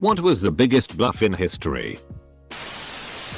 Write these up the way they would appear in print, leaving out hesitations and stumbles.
What was the biggest bluff in history?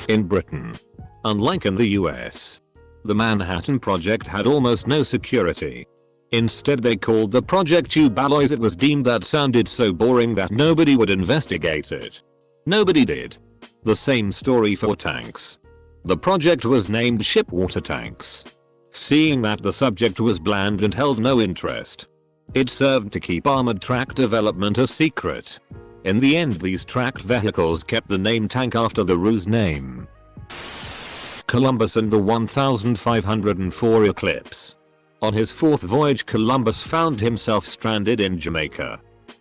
In Britain. Unlike in the US, the Manhattan Project had almost no security. Instead they called the project tube alloys. It was deemed that sounded so boring that nobody would investigate it. Nobody did. The same story for tanks. The project was named ship water tanks. Seeing that the subject was bland and held no interest, it served to keep armored track development a secret. In the end, these tracked vehicles kept the name tank after the ruse name. Columbus and the 1504 eclipse. On his fourth voyage, Columbus found himself stranded in Jamaica.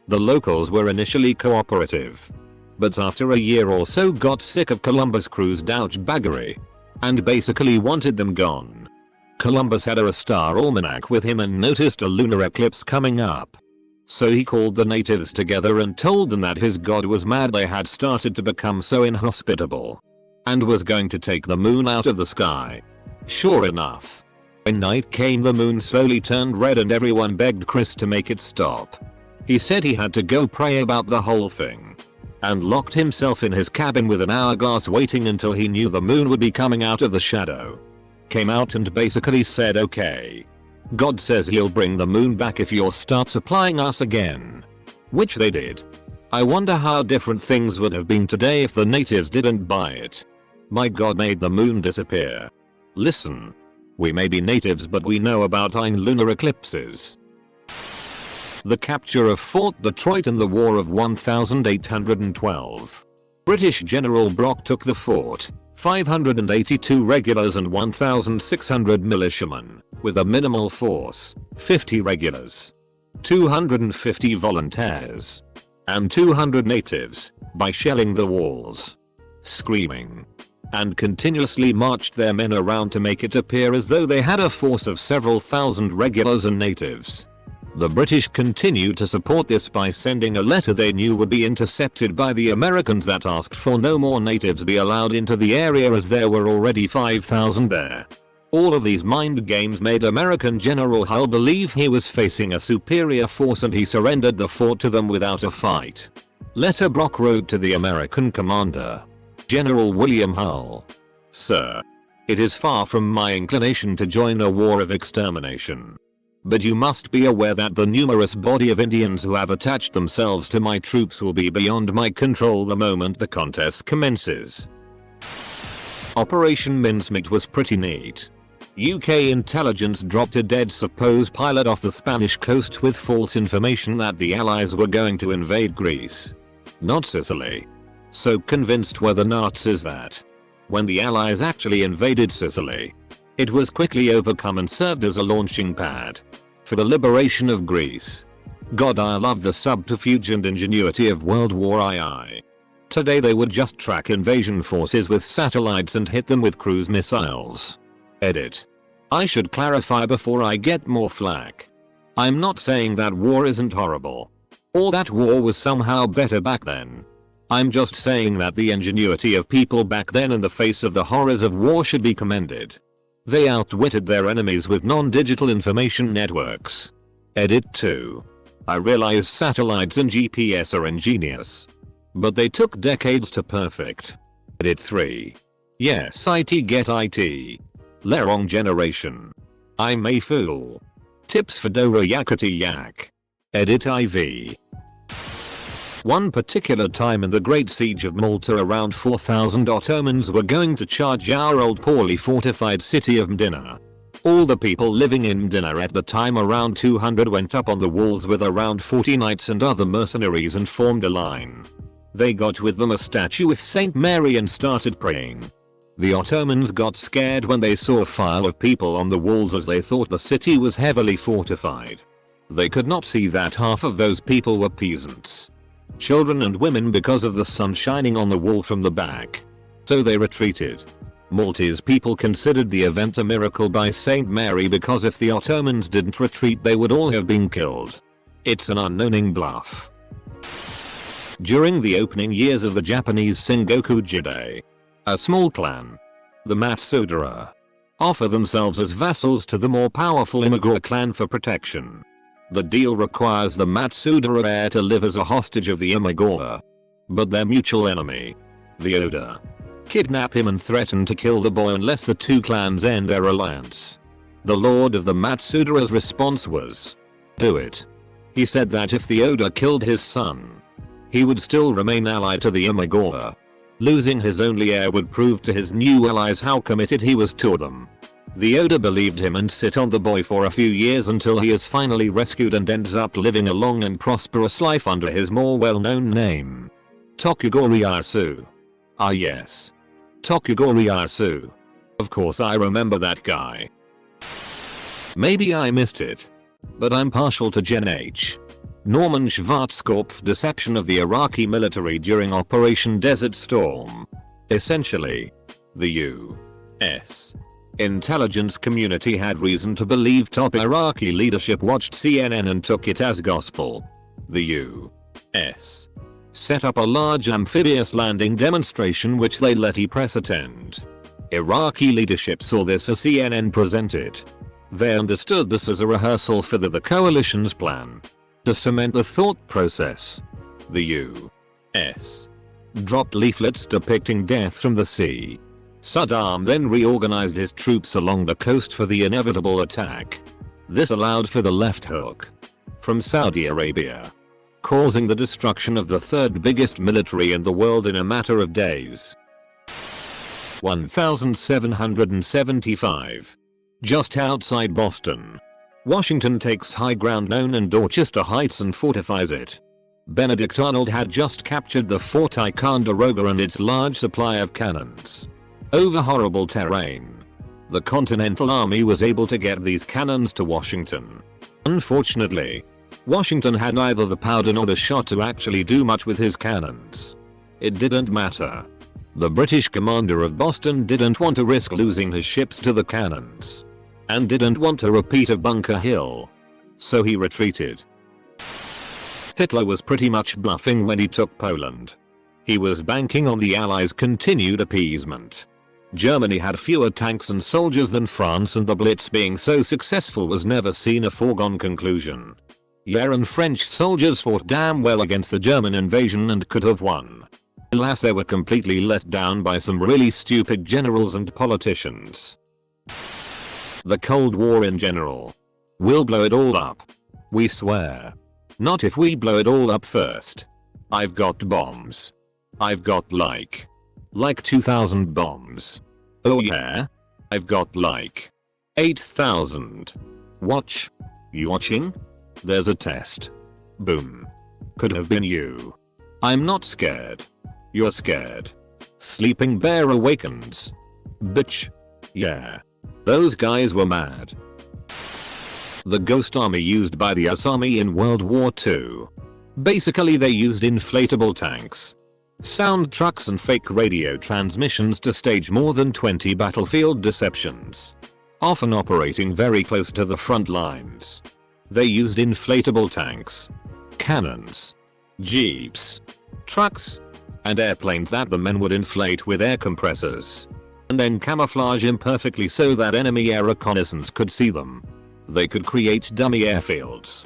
The locals were initially cooperative, but after a year or so got sick of Columbus' crew's douchebaggery and basically wanted them gone. Columbus had a star almanac with him and noticed a lunar eclipse coming up. So he called the natives together and told them that his god was mad. They had started to become so inhospitable and was going to take the moon out of the sky. Sure enough, when night came, the moon slowly turned red and everyone begged Chris to make it stop. He said he had to go pray about the whole thing and locked himself in his cabin with an hourglass, waiting until he knew the moon would be coming out of the shadow. Came out and basically said, okay, God says he'll bring the moon back if you'll start supplying us again. Which they did. I wonder how different things would have been today if the natives didn't buy it. My God made the moon disappear. Listen, we may be natives but we know about lunar eclipses. The capture of Fort Detroit in the War of 1812. British General Brock took the fort, 582 regulars and 1,600 militiamen, with a minimal force, 50 regulars, 250 volunteers, and 200 natives, by shelling the walls, screaming, and continuously marched their men around to make it appear as though they had a force of several thousand regulars and natives. The British continued to support this by sending a letter they knew would be intercepted by the Americans that asked for no more natives be allowed into the area, as there were already 5,000 there. All of these mind games made American General Hull believe he was facing a superior force and he surrendered the fort to them without a fight. Letter Brock wrote to the American commander, General William Hull. Sir, it is far from my inclination to join a war of extermination, but you must be aware that the numerous body of Indians who have attached themselves to my troops will be beyond my control the moment the contest commences. Operation Mincemeat was pretty neat. UK intelligence dropped a dead supposed pilot off the Spanish coast with false information that the Allies were going to invade Greece, not Sicily. So convinced were the Nazis that when the Allies actually invaded Sicily, it was quickly overcome and served as a launching pad for the liberation of Greece. God, I love the subterfuge and ingenuity of World War II. Today they would just track invasion forces with satellites and hit them with cruise missiles. Edit. I should clarify before I get more flack. I'm not saying that war isn't horrible, or that war was somehow better back then. I'm just saying that the ingenuity of people back then in the face of the horrors of war should be commended. They outwitted their enemies with non-digital information networks. Edit 2. I realize satellites and GPS are ingenious, but they took decades to perfect. Edit 3. Yes, IT get IT. Le wrong generation. I'm a fool. Tips for Dora Yakety Yak. Edit IV. One particular time in the Great Siege of Malta, around 4,000 Ottomans were going to charge our old poorly fortified city of Medina. All the people living in Medina at the time, around 200, went up on the walls with around 40 knights and other mercenaries and formed a line. They got with them a statue with Saint Mary and started praying. The Ottomans got scared when they saw a file of people on the walls, as they thought the city was heavily fortified. They could not see that half of those people were peasants, children and women, because of the sun shining on the wall from the back. So they retreated. Maltese people considered the event a miracle by Saint Mary, because if the Ottomans didn't retreat they would all have been killed. It's an unknowing bluff. During the opening years of the Japanese Sengoku Jidai, a small clan, the Matsudaira, offer themselves as vassals to the more powerful Imagura clan for protection. The deal requires the Matsudaira heir to live as a hostage of the Imagura. but their mutual enemy, the Oda, kidnap him and threaten to kill the boy unless the two clans end their alliance. The Lord of the Matsudara's response was, "Do it." He said that if the Oda killed his son, he would still remain allied to the Imagawa. Losing his only heir would prove to his new allies how committed he was to them. The Oda believed him and sit on the boy for a few years until he is finally rescued and ends up living a long and prosperous life under his more well-known name, Tokugori Ieyasu. Ah yes. Tokugori Ieyasu. Of course I remember that guy. Maybe I missed it, but I'm partial to Gen H. Norman Schwarzkopf's deception of the Iraqi military during Operation Desert Storm. Essentially, the U.S. intelligence community had reason to believe top Iraqi leadership watched CNN and took it as gospel. The U.S. set up a large amphibious landing demonstration which they let press attend. Iraqi leadership saw this as CNN presented. They understood this as a rehearsal for the coalition's plan. To cement the thought process, the U.S. dropped leaflets depicting death from the sea. Saddam then reorganized his troops along the coast for the inevitable attack. This allowed for the left hook from Saudi Arabia, causing the destruction of the third biggest military in the world in a matter of days. 1775. Just outside Boston, Washington takes high ground known as Dorchester Heights and fortifies it. Benedict Arnold had just captured the Fort Ticonderoga and its large supply of cannons. Over horrible terrain, the Continental Army was able to get these cannons to Washington. Unfortunately, Washington had neither the powder nor the shot to actually do much with his cannons. It didn't matter. The British commander of Boston didn't want to risk losing his ships to the cannons, and didn't want a repeat of Bunker Hill, so he retreated. Hitler was pretty much bluffing when he took Poland. He was banking on the Allies' continued appeasement. Germany had fewer tanks and soldiers than France, and the Blitz being so successful was never seen a foregone conclusion. And French soldiers fought damn well against the German invasion and could have won. Alas, they were completely let down by some really stupid generals and politicians. The Cold War in general. We'll blow it all up. We swear. Not if we blow it all up first. I've got bombs. I've got like 2,000 bombs. Oh yeah? I've got like 8,000. Watch. You watching? There's a test. Boom. Could have been you. I'm not scared. You're scared. Sleeping Bear awakens. Bitch. Yeah. Those guys were mad. The Ghost Army used by the US Army in World War II. Basically they used inflatable tanks, sound trucks and fake radio transmissions to stage more than 20 battlefield deceptions, often operating very close to the front lines. They used inflatable tanks, cannons, jeeps, trucks, and airplanes that the men would inflate with air compressors, and then camouflage imperfectly so that enemy air reconnaissance could see them. They could create dummy airfields,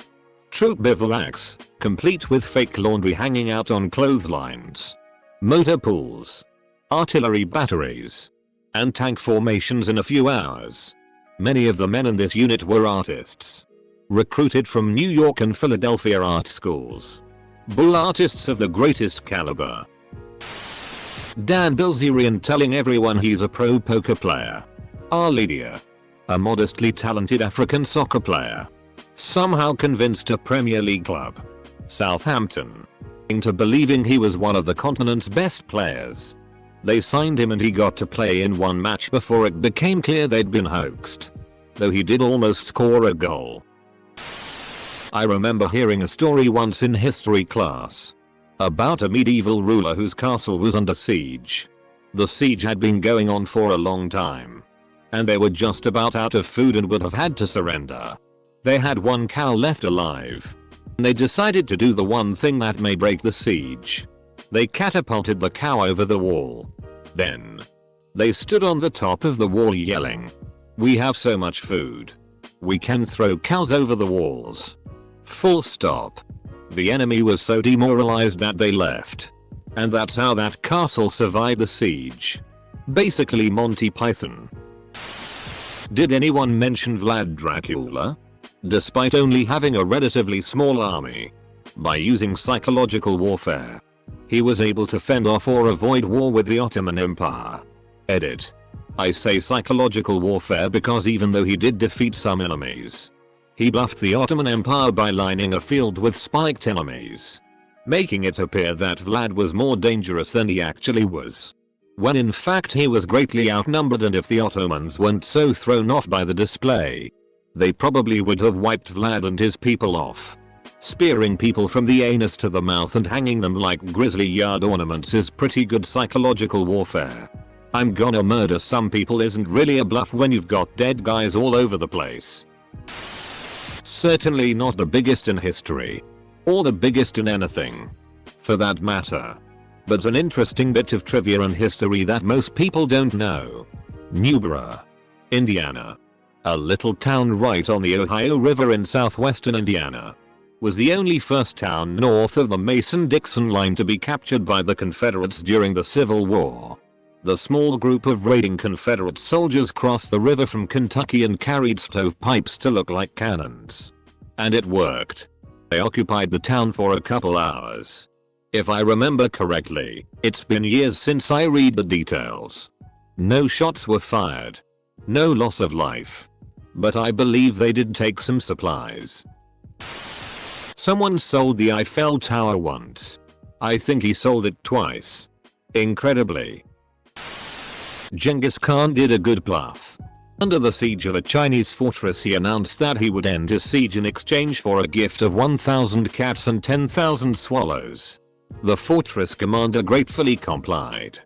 troop bivouacs, complete with fake laundry hanging out on clotheslines, motor pools, artillery batteries, and tank formations in a few hours. Many of the men in this unit were artists, recruited from New York and Philadelphia art schools. Bull artists of the greatest caliber. Dan Bilzerian telling everyone he's a pro poker player. Arledia, a modestly talented African soccer player, somehow convinced a Premier League club, Southampton, into believing he was one of the continent's best players. They signed him and he got to play in one match before it became clear they'd been hoaxed, though he did almost score a goal. I remember hearing a story once in history class about a medieval ruler whose castle was under siege. The siege had been going on for a long time, and they were just about out of food and would have had to surrender. They had one cow left alive. They decided to do the one thing that may break the siege. They catapulted the cow over the wall. Then they stood on the top of the wall yelling, "We have so much food. We can throw cows over the walls." Full stop. The enemy was so demoralized that they left. And that's how that castle survived the siege. Basically Monty Python. Did anyone mention Vlad Dracula? Despite only having a relatively small army, by using psychological warfare, he was able to fend off or avoid war with the Ottoman Empire. Edit. I say psychological warfare because even though he did defeat some enemies, he bluffed the Ottoman Empire by lining a field with spiked enemies, making it appear that Vlad was more dangerous than he actually was, when in fact he was greatly outnumbered, and if the Ottomans weren't so thrown off by the display, they probably would have wiped Vlad and his people off. Spearing people from the anus to the mouth and hanging them like grisly yard ornaments is pretty good psychological warfare. I'm gonna murder some people isn't really a bluff when you've got dead guys all over the place. Certainly not the biggest in history, or the biggest in anything, for that matter. But an interesting bit of trivia and history that most people don't know. Newborough, Indiana, a little town right on the Ohio River in southwestern Indiana, was the only first town north of the Mason-Dixon line to be captured by the Confederates during the Civil War. The small group of raiding Confederate soldiers crossed the river from Kentucky and carried stovepipes to look like cannons. And it worked. They occupied the town for a couple hours. If I remember correctly, it's been years since I read the details. No shots were fired. No loss of life. But I believe they did take some supplies. Someone sold the Eiffel Tower once. I think he sold it twice. Incredibly. Genghis Khan did a good bluff. Under the siege of a Chinese fortress, he announced that he would end his siege in exchange for a gift of 1,000 cats and 10,000 swallows. The fortress commander gratefully complied.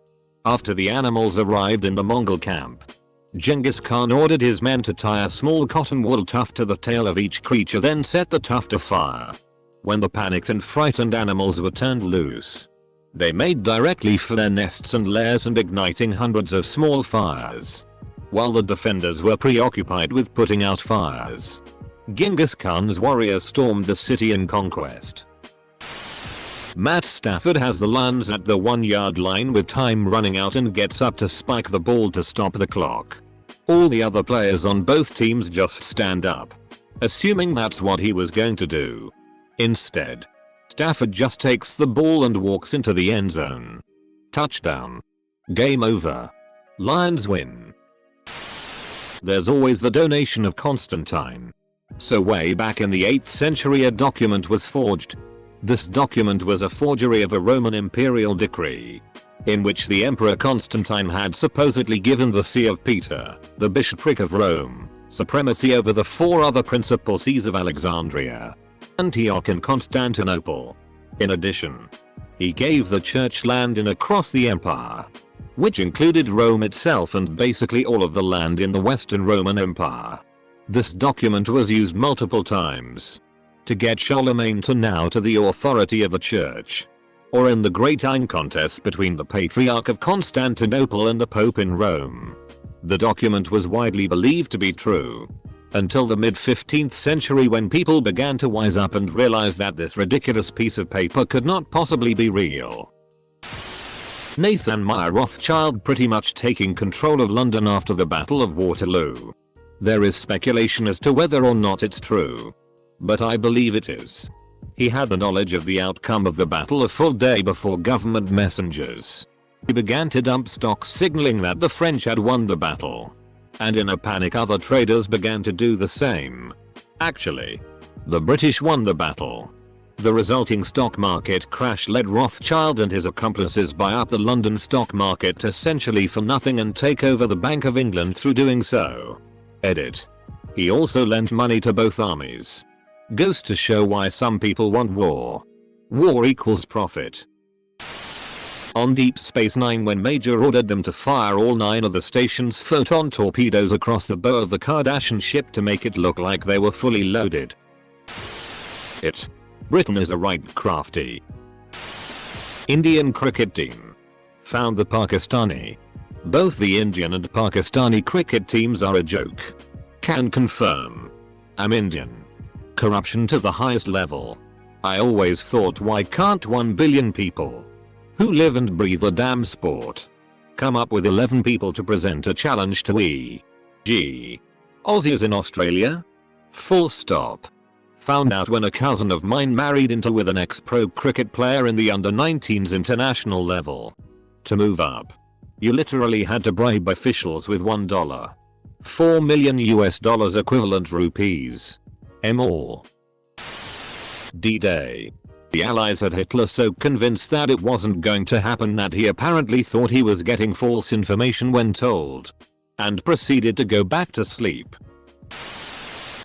After the animals arrived in the Mongol camp, Genghis Khan ordered his men to tie a small cotton wool tuft to the tail of each creature, then set the tuft afire. When the panicked and frightened animals were turned loose, they made directly for their nests and lairs and igniting hundreds of small fires. While the defenders were preoccupied with putting out fires, Genghis Khan's warriors stormed the city in conquest. Matt Stafford has the Lions at the 1-yard line with time running out and gets up to spike the ball to stop the clock. All the other players on both teams just stand up, assuming that's what he was going to do. Instead, Stafford just takes the ball and walks into the end zone. Touchdown. Game over. Lions win. There's always the donation of Constantine. So way back in the 8th century a document was forged. This document was a forgery of a Roman imperial decree, in which the Emperor Constantine had supposedly given the See of Peter, the bishopric of Rome, supremacy over the 4 other principal sees of Alexandria, Antioch and Constantinople. In addition, he gave the church land in across the empire, which included Rome itself and basically all of the land in the Western Roman Empire. This document was used multiple times to get Charlemagne to now to the authority of the church, or in the Great Iron contest between the Patriarch of Constantinople and the Pope in Rome. The document was widely believed to be true, until the mid-15th century when people began to wise up and realize that this ridiculous piece of paper could not possibly be real. Nathan Meyer Rothschild pretty much taking control of London after the Battle of Waterloo. There is speculation as to whether or not it's true, but I believe it is. He had the knowledge of the outcome of the battle a full day before government messengers. He began to dump stocks signaling that the French had won the battle. And in a panic other traders began to do the same. Actually, the British won the battle. The resulting stock market crash led Rothschild and his accomplices buy up the London stock market essentially for nothing and take over the Bank of England through doing so. Edit. He also lent money to both armies. Goes to show why some people want war. War equals profit. On Deep Space Nine, when Major ordered them to fire all 9 of the station's photon torpedoes across the bow of the Kardashian ship to make it look like they were fully loaded. Britain is a right crafty. Indian cricket team. Found the Pakistani. Both the Indian and Pakistani cricket teams are a joke. Can confirm. I'm Indian. Corruption to the highest level. I always thought, why can't 1 billion people Who live and breathe the damn sport. Come up with 11 people to present a challenge to E.G. Aussies in Australia? Full stop. Found out when a cousin of mine married into with an ex-pro cricket player in the under-19s international level. To move up, you literally had to bribe officials with $1. 4 million US dollars equivalent rupees. All. D-Day. The Allies had Hitler so convinced that it wasn't going to happen that he apparently thought he was getting false information when told. And proceeded to go back to sleep.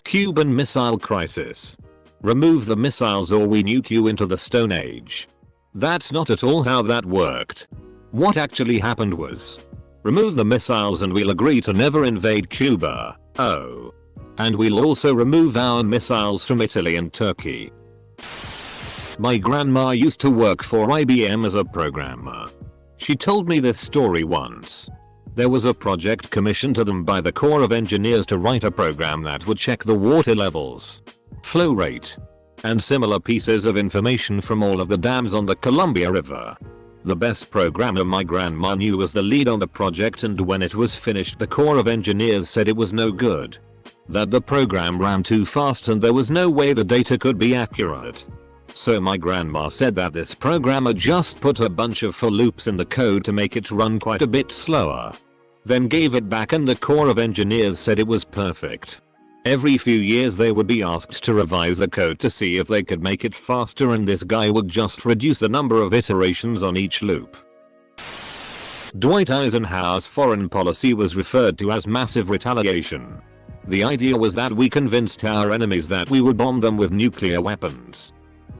Cuban Missile Crisis. Remove the missiles or we nuke you into the Stone Age. That's not at all how that worked. What actually happened was, remove the missiles and we'll agree to never invade Cuba. Oh. And we'll also remove our missiles from Italy and Turkey. My grandma used to work for IBM as a programmer. She told me this story once. There was a project commissioned to them by the Corps of Engineers to write a program that would check the water levels, flow rate, and similar pieces of information from all of the dams on the Columbia River. The best programmer my grandma knew was the lead on the project, and when it was finished the Corps of Engineers said it was no good. That the program ran too fast and there was no way the data could be accurate. So my grandma said that this programmer just put a bunch of for loops in the code to make it run quite a bit slower. Then gave it back and the Corps of Engineers said it was perfect. Every few years they would be asked to revise the code to see if they could make it faster, and this guy would just reduce the number of iterations on each loop. Dwight Eisenhower's foreign policy was referred to as massive retaliation. The idea was that we convinced our enemies that we would bomb them with nuclear weapons.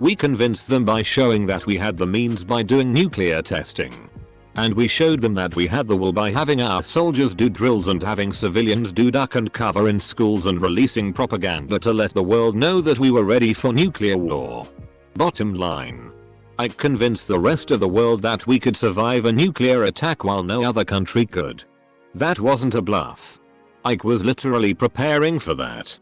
We convinced them by showing that we had the means by doing nuclear testing. And we showed them that we had the will by having our soldiers do drills and having civilians do duck and cover in schools and releasing propaganda to let the world know that we were ready for nuclear war. Bottom line. I convinced the rest of the world that we could survive a nuclear attack while no other country could. That wasn't a bluff. Ike was literally preparing for that.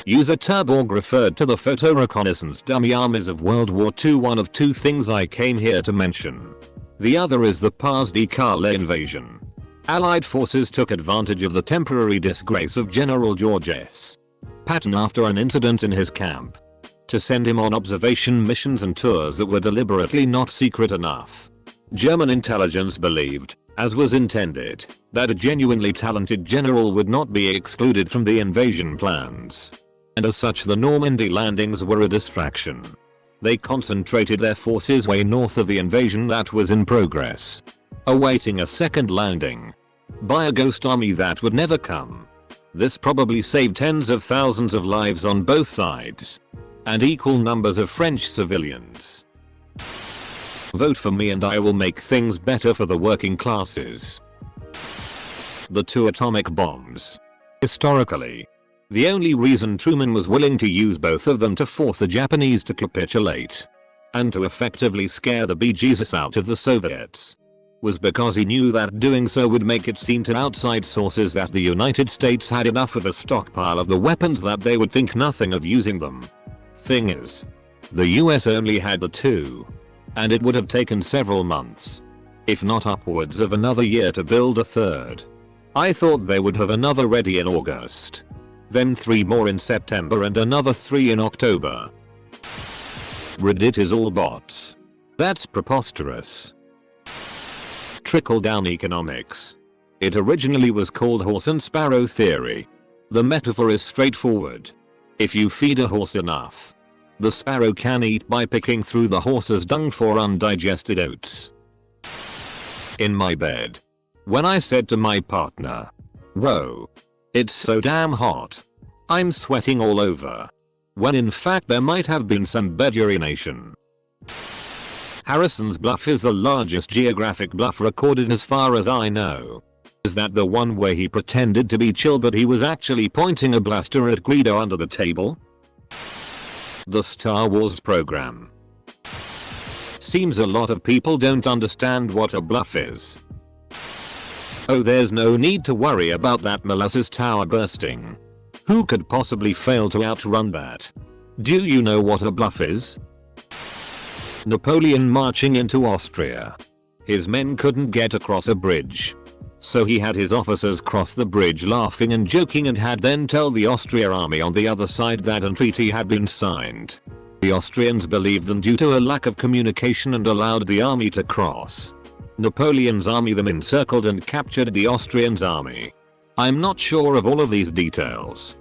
User Turborg referred to the photo reconnaissance dummy armies of World War II. One of two things I came here to mention. The other is the Pas-de-Calais invasion. Allied forces took advantage of the temporary disgrace of General George S. Patton after an incident in his camp to send him on observation missions and tours that were deliberately not secret enough. German intelligence believed, as was intended, that a genuinely talented general would not be excluded from the invasion plans. And as such the Normandy landings were a distraction. They concentrated their forces way north of the invasion that was in progress, awaiting a second landing by a ghost army that would never come. This probably saved tens of thousands of lives on both sides, and equal numbers of French civilians. Vote for me and I will make things better for the working classes. The two atomic bombs. Historically, the only reason Truman was willing to use both of them to force the Japanese to capitulate and to effectively scare the bejesus out of the Soviets was because he knew that doing so would make it seem to outside sources that the United States had enough of a stockpile of the weapons that they would think nothing of using them. Thing is, the US only had the two, and it would have taken several months, if not upwards of another year, to build a third. I thought they would have another ready in August. Then 3 more in September and another 3 in October. Reddit is all bots. That's preposterous. Trickle-down economics. It originally was called horse and sparrow theory. The metaphor is straightforward. If you feed a horse enough, the sparrow can eat by picking through the horse's dung for undigested oats. In my bed. When I said to my partner, "Whoa, it's so damn hot. I'm sweating all over." When in fact there might have been some bed urination. Harrison's Bluff is the largest geographic bluff recorded as far as I know. Is that the one where he pretended to be chill but he was actually pointing a blaster at Greedo under the table? The Star Wars program. Seems a lot of people don't understand what a bluff is. Oh, there's no need to worry about that molasses tower bursting. Who could possibly fail to outrun that? Do you know what a bluff is? Napoleon marching into Austria. His men couldn't get across a bridge. So he had his officers cross the bridge laughing and joking and had then tell the Austrian army on the other side that a treaty had been signed. The Austrians believed them due to a lack of communication and allowed the army to cross. Napoleon's army them encircled and captured the Austrians' army. I'm not sure of all of these details.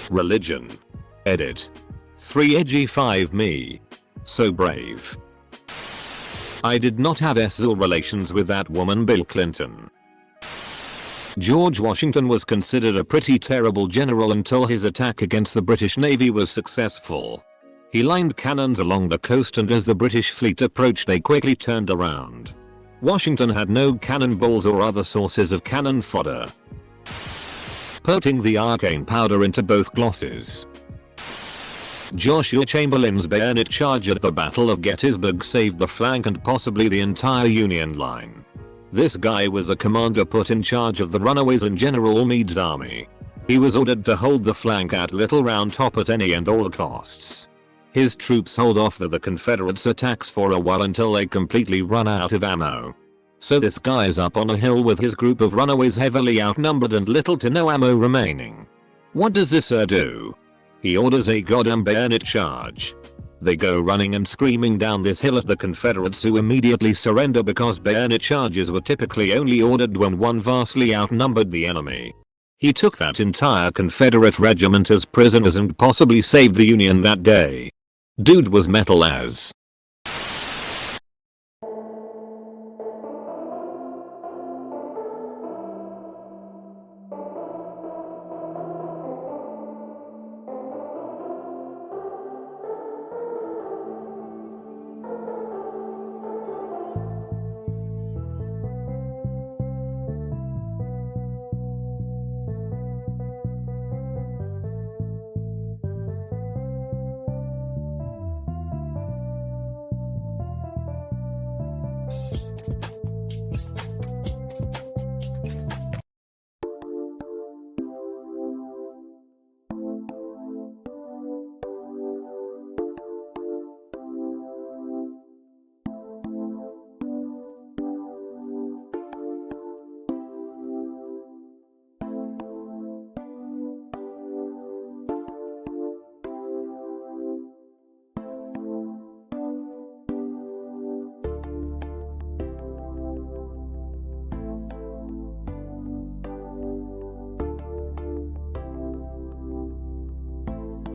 Religion. Edit. 3 edgy 5 me. So brave. I did not have sexual relations with that woman Bill Clinton. George Washington was considered a pretty terrible general until his attack against the British Navy was successful. He lined cannons along the coast and as the British fleet approached they quickly turned around. Washington had no cannonballs or other sources of cannon fodder. Putting the arcane powder into both glosses. Joshua Chamberlain's bayonet charge at the Battle of Gettysburg saved the flank and possibly the entire Union line. This guy was the commander put in charge of the runaways in General Meade's army. He was ordered to hold the flank at Little Round Top at any and all costs. His troops hold off the Confederates' attacks for a while until they completely run out of ammo. So this guy's up on a hill with his group of runaways heavily outnumbered and little to no ammo remaining. What does this do? He orders a goddamn bayonet charge. They go running and screaming down this hill at the Confederates who immediately surrender because bayonet charges were typically only ordered when one vastly outnumbered the enemy. He took that entire Confederate regiment as prisoners and possibly saved the Union that day. Dude was metal as.